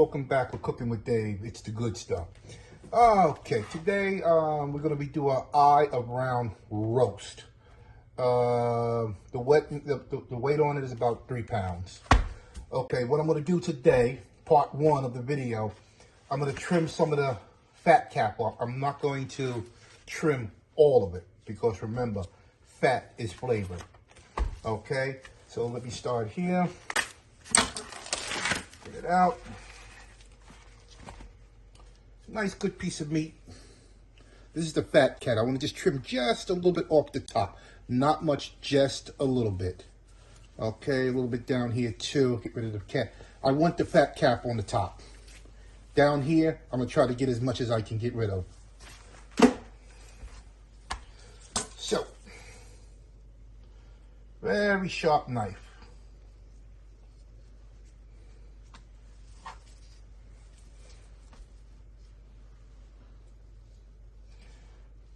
welcome back with Cooking with Dave. It's the good stuff. Okay, today we're going to be doing an eye around roast. The weight on it is about 3 pounds. Okay, what I'm going to do today, part 1 of the video, I'm going to trim some of the fat cap off. I'm not going to trim all of it because remember, fat is flavor. Okay, so let me start here. Get it out. Nice good piece of meat. This is the fat cat. I want to just trim just a little bit off the top. Not much, just a little bit. Okay, a little bit down here too. Get rid of the cat. I want the fat cap on the top. Down here, I'm going to try to get as much as I can get rid of. So, very sharp knife.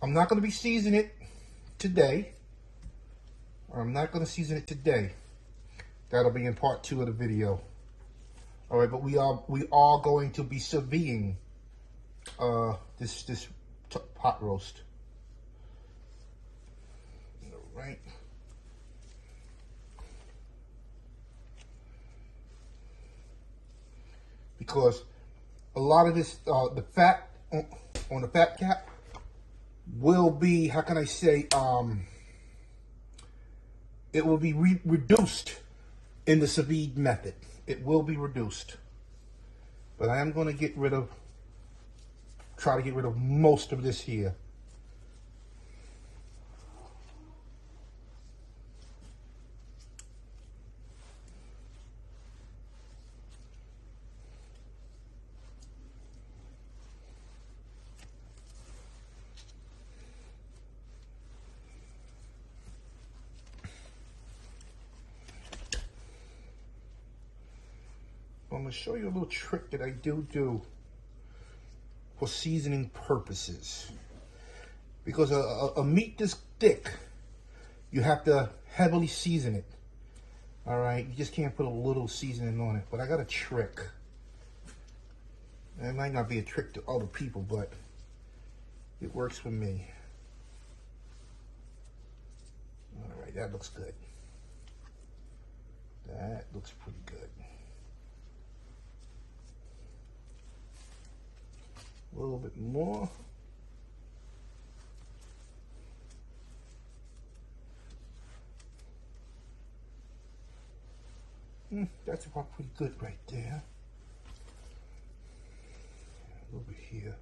I'm not going to be seasoning it today. I'm not going to season it today. That'll be in part 2 of the video. All right, but we are going to be sous videing this pot roast. All right. Because a lot of this, the fat on the fat cap will be, how can I say, it will be reduced in the sous vide method. It will be reduced. But I am going to try to get rid of most of this here. I'm going to show you a little trick that I do for seasoning purposes. Because a meat this thick, you have to heavily season it. All right, you just can't put a little seasoning on it. But I got a trick. It might not be a trick to other people, but it works for me. All right, that looks good. That looks pretty good. A little bit more. That's about pretty good right there. A little bit here.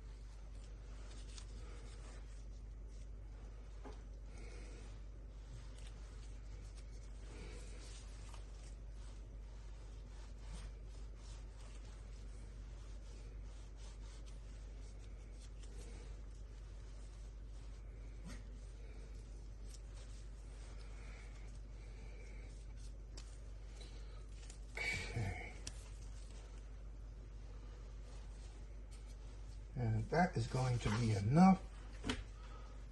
And that is going to be enough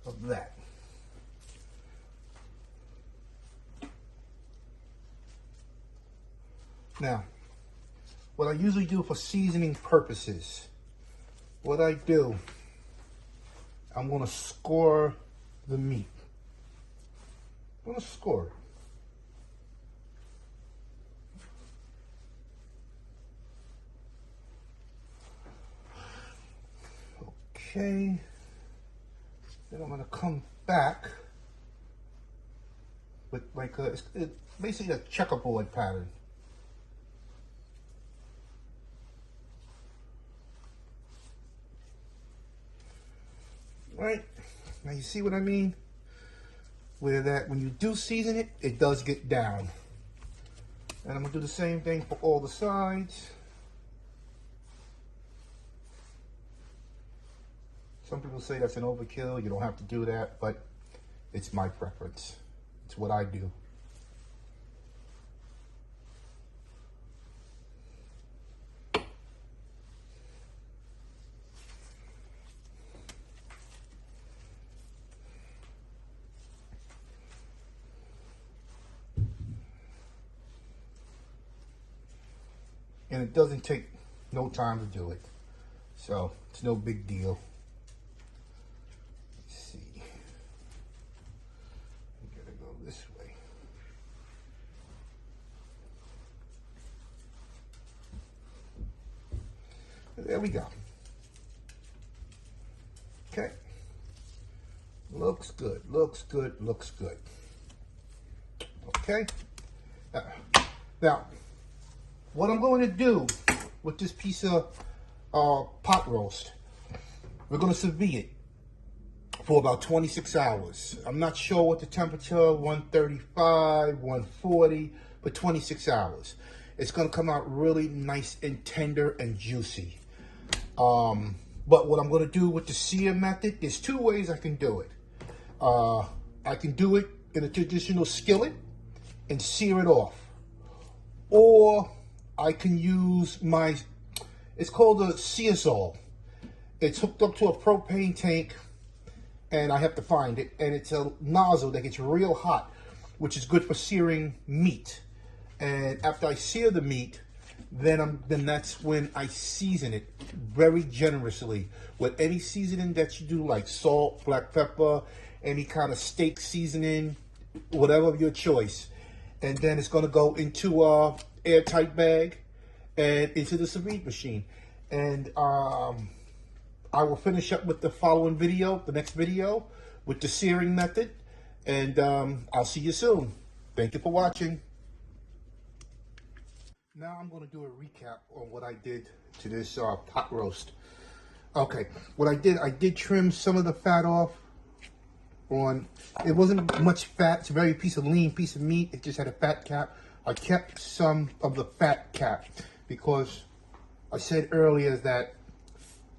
of that. Now, what I usually do for seasoning purposes, what I do, I'm going to score the meat. I'm going to score it. Okay, then I'm going to come back with like it's basically a checkerboard pattern. Right, now you see what I mean? Where that when you do season it, it does get down. And I'm going to do the same thing for all the sides. Some people say that's an overkill. You don't have to do that, but it's my preference. It's what I do. And it doesn't take no time to do it. So it's no big deal. Let's see. We gotta go this way. There we go. Okay. Looks good, looks good, looks good. Okay. Now, what I'm going to do with this piece of pot roast, we're going to sous vide it for about 26 hours. I'm not sure what the temperature, 135, 140, but 26 hours. It's going to come out really nice and tender and juicy. But what I'm going to do with the sear method, there's two ways I can do it. I can do it in a traditional skillet and sear it off. Or I can use it's called a searsol. It's hooked up to a propane tank, and I have to find it. And it's a nozzle that gets real hot, which is good for searing meat. And after I sear the meat, then that's when I season it very generously with any seasoning that you do, like salt, black pepper, any kind of steak seasoning, whatever of your choice. And then it's going to go into a airtight bag and into the sous vide machine. And I will finish up with the following video, the next video, with the searing method. And I'll see you soon. Thank you for watching. Now I'm going to do a recap on what I did to this pot roast. Okay, what I did trim some of the fat off. It wasn't much fat. It's a very lean piece of meat. It just had a fat cap. I kept some of the fat cap because I said earlier that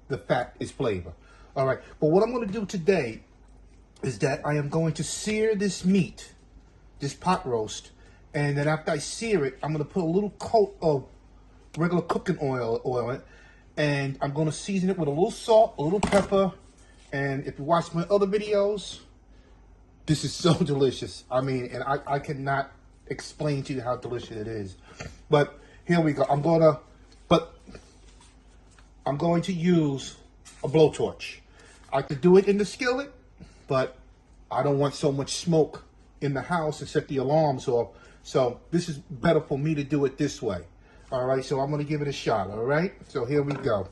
the fat is flavor. All right, but what I'm going to do today is that I am going to sear this meat, this pot roast, and then after I sear it, I'm going to put a little coat of regular cooking oil on it, and I'm going to season it with a little salt, a little pepper, and if you watch my other videos, this is so delicious. I mean, and I cannot explain to you how delicious it is. But here we go. I'm going to use a blowtorch. I could do it in the skillet, but I don't want so much smoke in the house and set the alarms off. So this is better for me to do it this way. All right, so I'm going to give it a shot, all right? So here we go.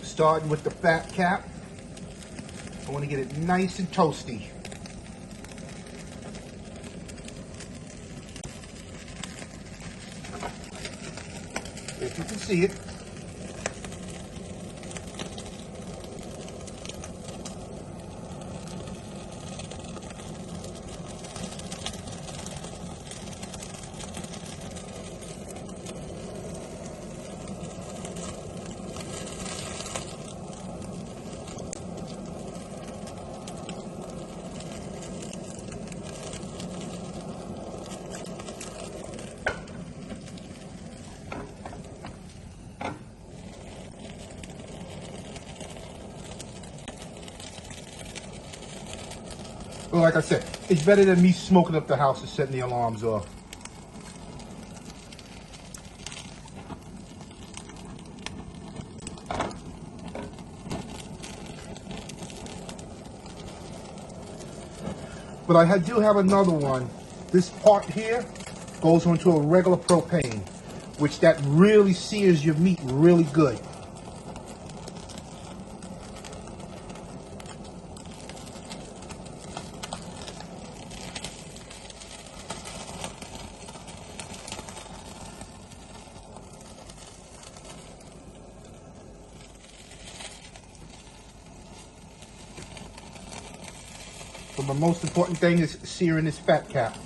Starting with the fat cap. I want to get it nice and toasty. If you can see it. Well, like I said, it's better than me smoking up the house and setting the alarms off. But I do have another one. This part here goes onto a regular propane, which that really sears your meat really good. But the most important thing is searing this fat cap.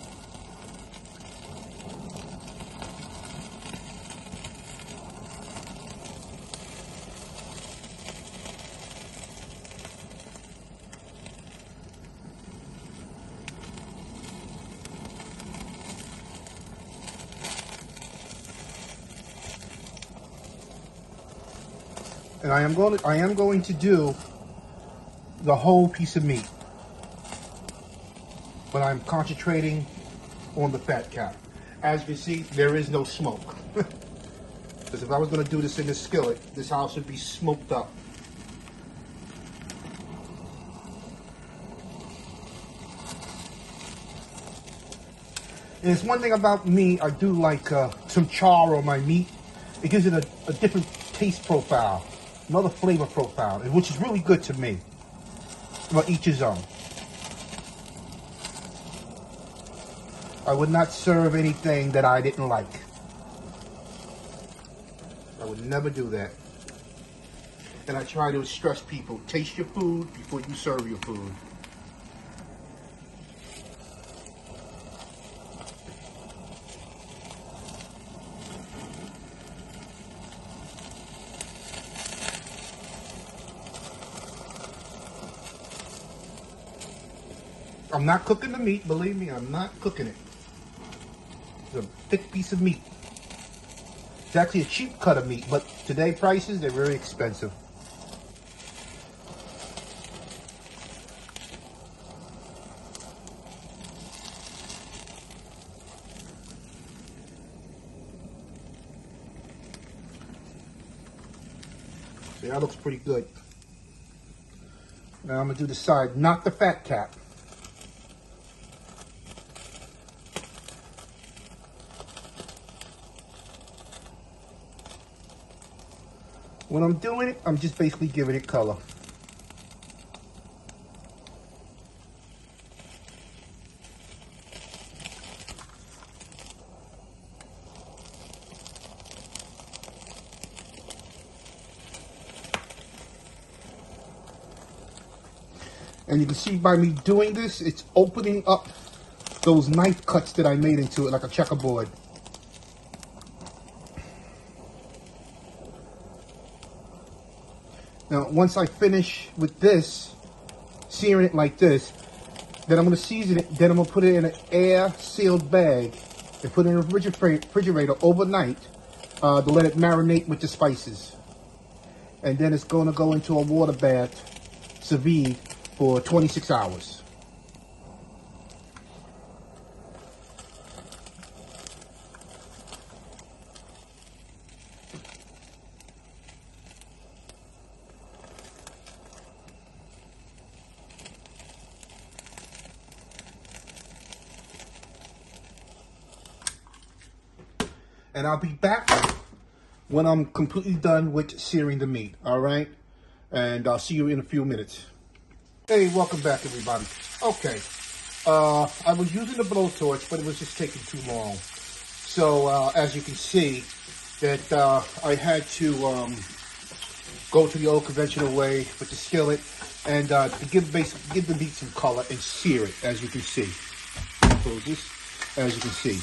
And I am going to do the whole piece of meat. but I'm concentrating on the fat cap. As you can see, there is no smoke. Because if I was going to do this in this skillet, this house would be smoked up. And it's one thing about me, I do like some char on my meat. It gives it a different taste profile, another flavor profile, which is really good to me. Well, each his own. I would not serve anything that I didn't like. I would never do that. And I try to stress people, taste your food before you serve your food. I'm not cooking the meat, believe me, I'm not cooking it. It's a thick piece of meat. It's actually a cheap cut of meat, but today prices, they're very expensive. See, that looks pretty good. Now I'm gonna do the side, not the fat cap. When I'm doing it, I'm just basically giving it color. And you can see by me doing this, it's opening up those knife cuts that I made into it like a checkerboard. Now, once I finish with this, searing it like this, then I'm going to season it. Then I'm going to put it in an air-sealed bag and put it in a refrigerator overnight to let it marinate with the spices. And then it's going to go into a water bath, sous vide, for 26 hours. And I'll be back when I'm completely done with searing the meat, all right? And I'll see you in a few minutes. Hey, welcome back, everybody. Okay, I was using the blowtorch, but it was just taking too long. So, as you can see, that I had to go to the old conventional way with the skillet and to give the meat some color and sear it, as you can see. Close this, as you can see,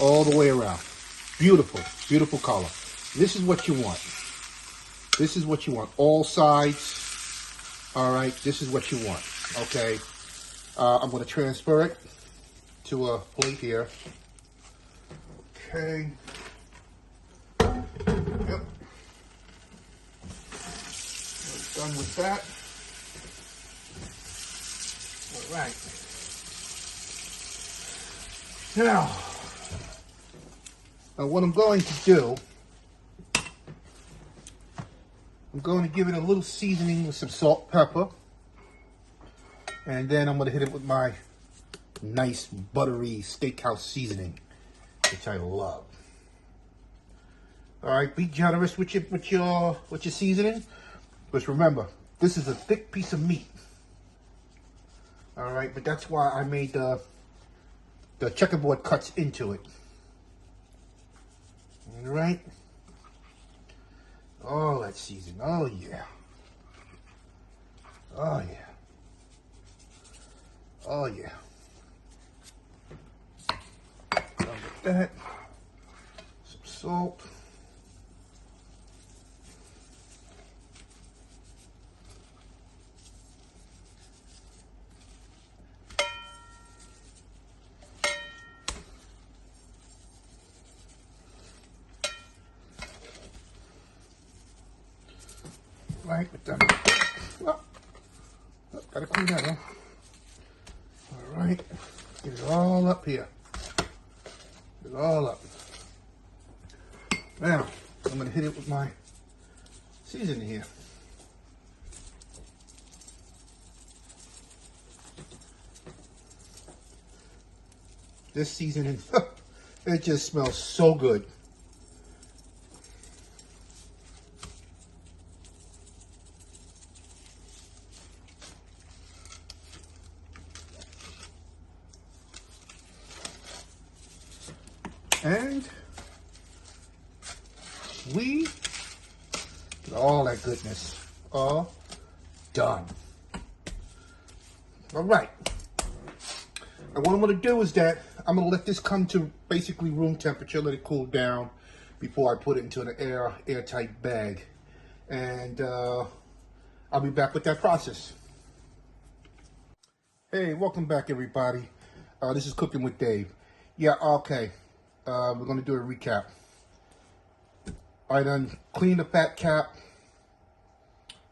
all the way around. Beautiful, beautiful color. This is what you want. This is what you want. All sides. All right, this is what you want. Okay. I'm going to transfer it to a plate here. Okay. Yep. We're done with that. All right. Now, what I'm going to do, I'm going to give it a little seasoning with some salt, pepper, and then I'm going to hit it with my nice buttery steakhouse seasoning, which I love. All right, be generous with your seasoning, but remember, this is a thick piece of meat. All right, but that's why I made the checkerboard cuts into it. All right. Oh, that season. Oh, yeah. Oh, yeah. Oh, yeah. Done with that. Some salt. Right, but done. Well, gotta clean that up. All right. Get it all up here. Get it all up. Now, I'm going to hit it with my seasoning here. This seasoning, it just smells so good. And we get all that goodness all done. All right. And what I'm going to do is that I'm going to let this come to basically room temperature, let it cool down before I put it into an airtight bag. And I'll be back with that process. Hey, welcome back, everybody. This is Cooking with Dave. Yeah, okay. We're going to do a recap. I done cleaned the fat cap.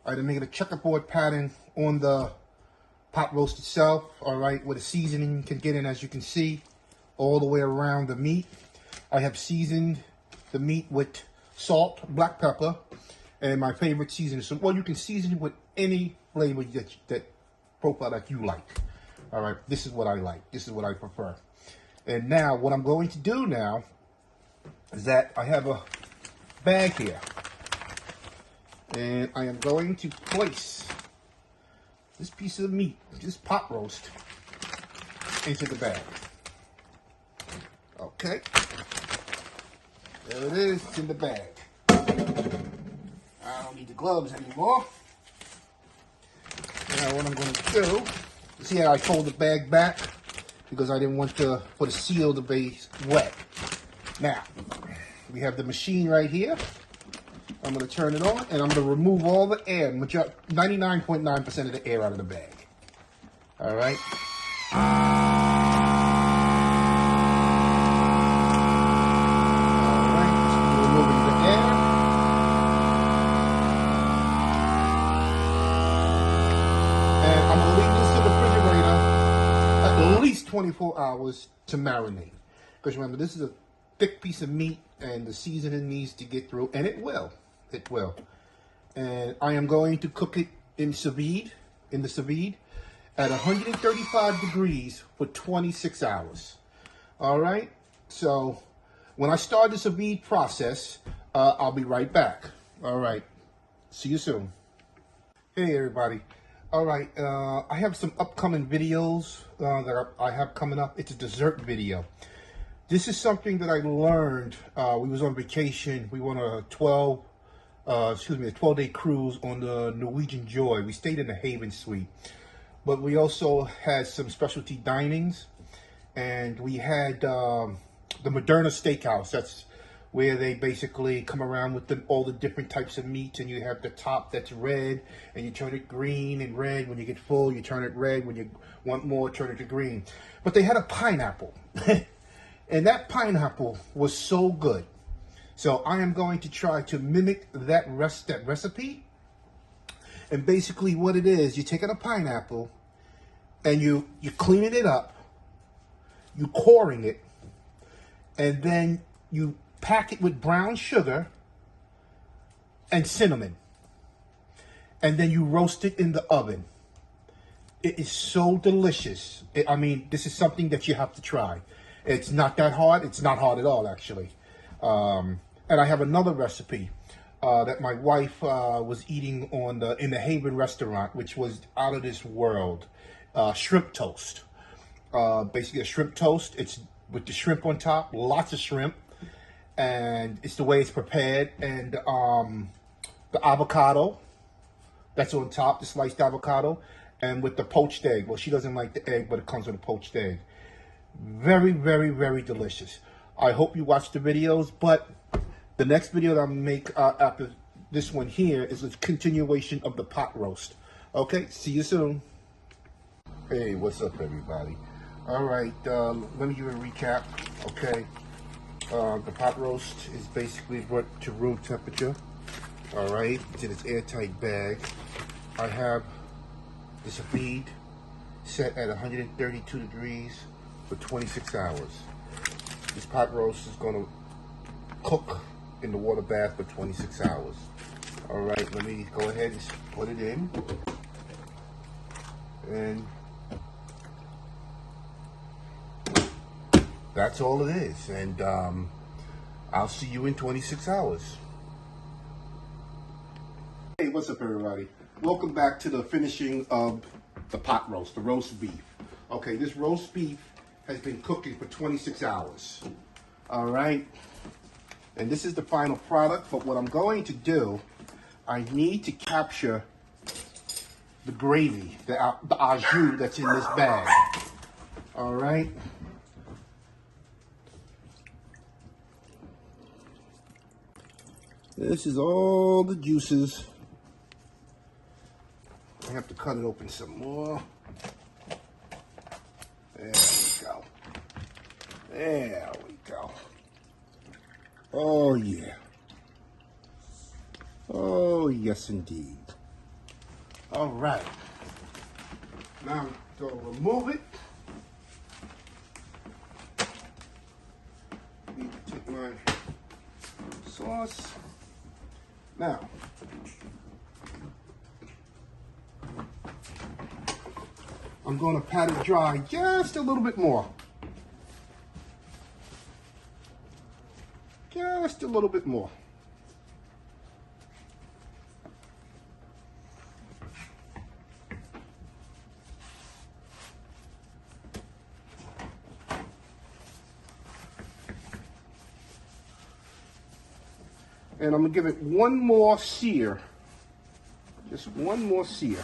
I done made a checkerboard pattern on the pot roast itself, all right, where the seasoning can get in, as you can see, all the way around the meat. I have seasoned the meat with salt, black pepper, and my favorite seasoning. So, well, you can season it with any flavor that profile that you like. All right, this is what I like. This is what I prefer. And now, what I'm going to do now is that I have a bag here. And I am going to place this piece of meat, this pot roast, into the bag. Okay. There it is. It's in the bag. I don't need the gloves anymore. Now what I'm going to do, see how I fold the bag back? Because I didn't want to put a seal the base wet. Now, we have the machine right here. I'm going to turn it on, and I'm going to remove all the air, 99.9% of the air out of the bag. All right? All right, so removing the air. And I'm going to leave this in the refrigerator at least 24 hours to marinate. Because remember, this is a thick piece of meat, and the seasoning needs to get through, and it will. It will. And I am going to cook it in sous vide, at 135 degrees for 26 hours. All right? So when I start the sous vide process, I'll be right back. All right. See you soon. Hey, everybody. All right. I have some upcoming videos that I have coming up. It's a dessert video. This is something that I learned. We was on vacation. We went on a 12-day cruise on the Norwegian Joy. We stayed in the Haven Suite, but we also had some specialty dinings, and we had the Moderna Steakhouse. That's where they basically come around with all the different types of meats, and you have the top that's red, and you turn it green and red. When you get full, you turn it red. When you want more, turn it to green. But they had a pineapple, and that pineapple was so good. So I am going to try to mimic that recipe. And basically what it is, you're taking a pineapple and you're cleaning it up, you coring it, and then you pack it with brown sugar and cinnamon. And then you roast it in the oven. It is so delicious. I mean, this is something that you have to try. It's not that hard. It's not hard at all, actually. And I have another recipe that my wife was eating in the Haven restaurant, which was out of this world. Shrimp toast. Basically a shrimp toast. It's with the shrimp on top, lots of shrimp. And it's the way it's prepared. And the avocado that's on top, the sliced avocado. And with the poached egg. Well, she doesn't like the egg, but it comes with a poached egg. Very, very, very delicious. I hope you watch the videos, but the next video that I'm going to make after this one here is a continuation of the pot roast. Okay, see you soon. Hey, what's up, everybody? All right, let me give you a recap. Okay, the pot roast is basically brought to room temperature. All right, it's in its airtight bag. I have this feed set at 132 degrees for 26 hours. This pot roast is gonna cook in the water bath for 26 hours. All right, let me go ahead and put it in. And that's all it is. And I'll see you in 26 hours. Hey, what's up, everybody? Welcome back to the finishing of the pot roast, the roast beef. Okay, this roast beef has been cooking for 26 hours. All right, and this is the final product, but what I'm going to do, I need to capture the gravy, the au jus that's in this bag. All right. This is all the juices. I have to cut it open some more. There we go. There we go. Oh, yeah. Oh, yes, indeed. All right. Now I'm going to remove it. Need to take my sauce. Now, I'm going to pat it dry just a little bit more. Just a little bit more. And I'm going to give it one more sear. Just one more sear.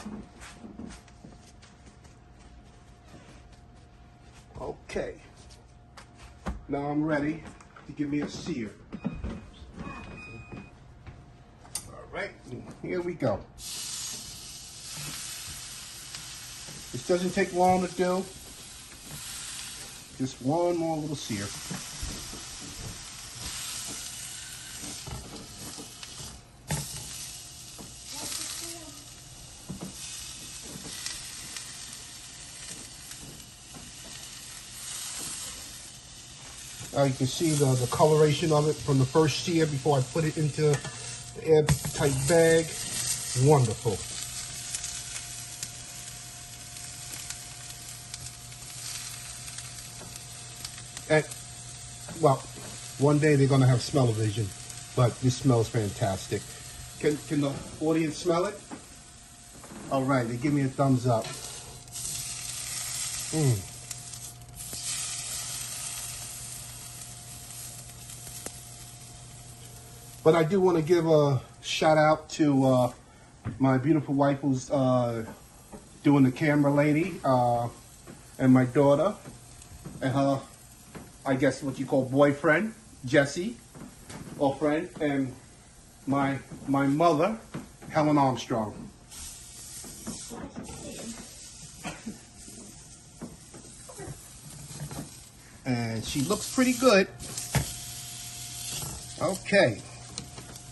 Okay. Now I'm ready to give me a sear. All right, here we go. This doesn't take long to do. Just one more little sear. You can see the coloration of it from the first sear before I put it into the airtight bag. Wonderful. And, well, one day they're going to have smell-o-vision, but this smells fantastic. Can the audience smell it? All right, they give me a thumbs up. But I do want to give a shout out to my beautiful wife who's doing the camera lady, and my daughter, and her, I guess what you call boyfriend, Jesse, or friend, and my mother, Helen Armstrong. And she looks pretty good. Okay.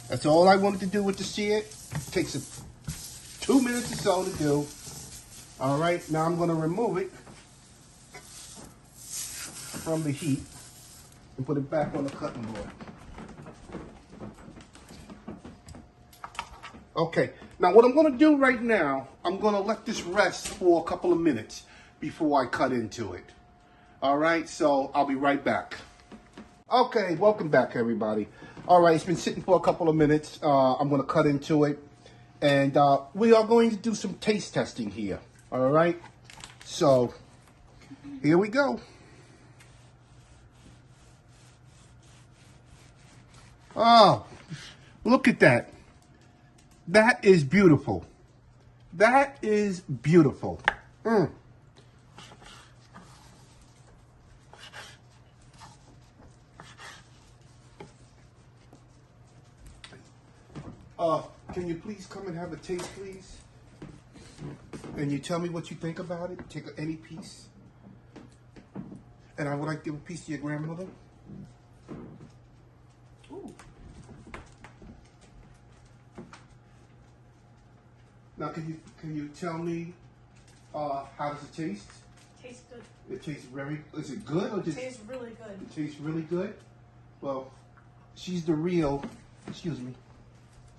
That's all I wanted to do with the sear. It takes 2 minutes or so to do. All right, now I'm going to remove it from the heat and put it back on the cutting board. Okay, now what I'm going to do right now, I'm going to let this rest for a couple of minutes before I cut into it. All right, so I'll be right back. Okay, welcome back, everybody. All right, it's been sitting for a couple of minutes. I'm going to cut into it. And we are going to do some taste testing here. All right? So, here we go. Oh, look at that. That is beautiful. That is beautiful. Can you please come and have a taste, please? And you tell me what you think about it. Take any piece. And I would like to give a piece to your grandmother. Ooh. Now, can you tell me how does it taste? tastes good. It tastes very, is it good or just? It tastes really good. It tastes really good? Well, she's the real, excuse me,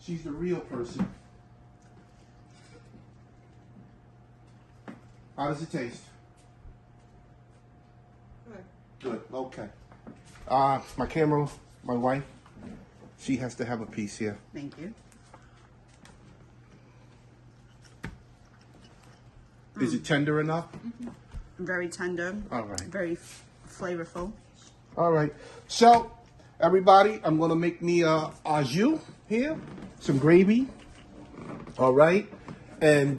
she's the real person. How does it taste? Good. Good, okay. My camera, my wife, she has to have a piece here. Thank you. Is it tender enough? Very tender. All right. Very flavorful. All right. So, everybody, I'm going to make me a au jus here. Some gravy. All right. And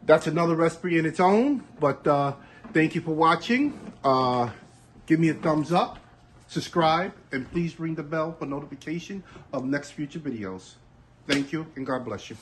that's another recipe in its own. But thank you for watching. Give me a thumbs up. Subscribe. And please ring the bell for notification of next future videos. Thank you, and God bless you.